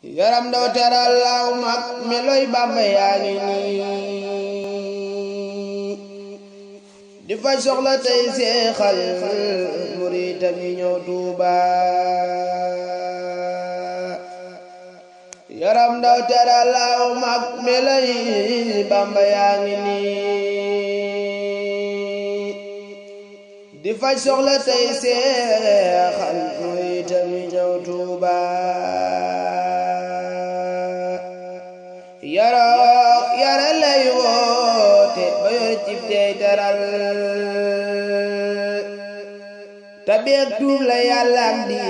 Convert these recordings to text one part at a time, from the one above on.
yaram daw teral law mag meloy Bamba yaa ngi nii di faj soxla tey seexal muritam yi ñëw Tuuba yaram daw teral law mag meloy Bamba yaa ngi nii di faj soxla tey seexal muritam yi ñëw Tuuba yara lay woote ba yor cib tey teral tabeek tuub la Yàlla am di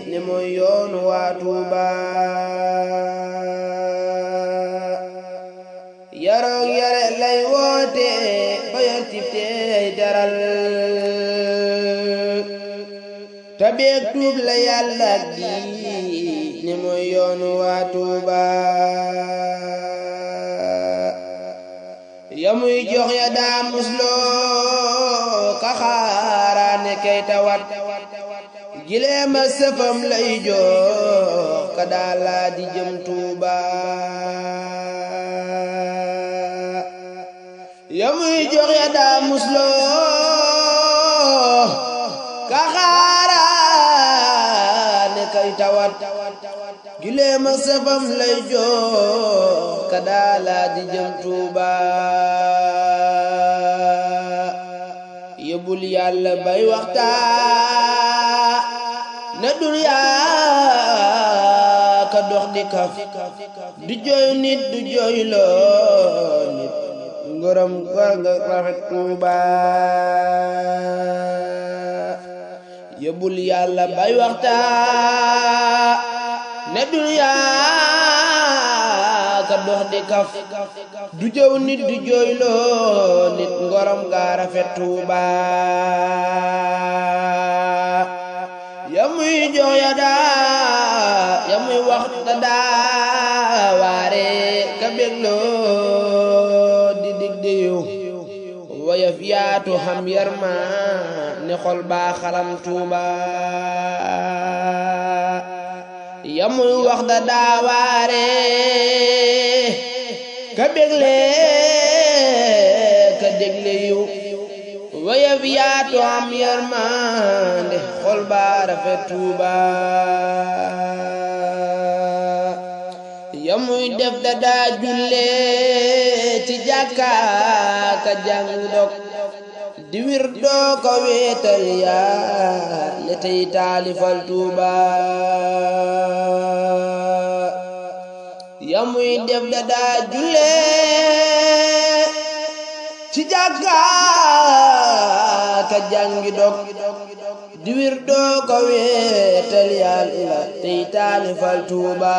ne mooy yoonu waa Tuuba yara lay woote ba yor cib tey teral tabeek tuub la Yàlla am di ne mooy yoonu waa Tuuba yamuy jox ya daa musloo ka xaaraane kay tawat gileema sëfam lay jox ka daa laa di jëm Tuuba yamuy jox ya daa musloo ka xaaraane kay tawat gileema sëfam lay jox ka daa laa di jëm Tuuba yóbbul Yàlla bay waxtaan na duniyaa ka dox di kaf du jooy nit du jooy loo nit ngoram war nga rafet Tuuba yóbbul Yàlla bay waxtaan na duniyaa ka dox di kaf du jëw nit du jooyloo nit ngorom ga rafet Tuuba yamuy jox ya daa yamuy wax da daa waare ka bégloo di dig di yiw woyof yaatu xam yarma ne xol baa xalam Tuuba yamuy wax da daa waare ka bégle ka dégle yiw woyof yaatu am yërmande xol baa rafet Tuuba yamuy def da daa julle ci jàkka ka jàng dog di wir doo ko wéetal yaa le tey taalifal Tuuba yamuy def da daa julle ci jàkka ka jàngi dog di wir doo ko wéetal Yàlla tey taalifal Tuuba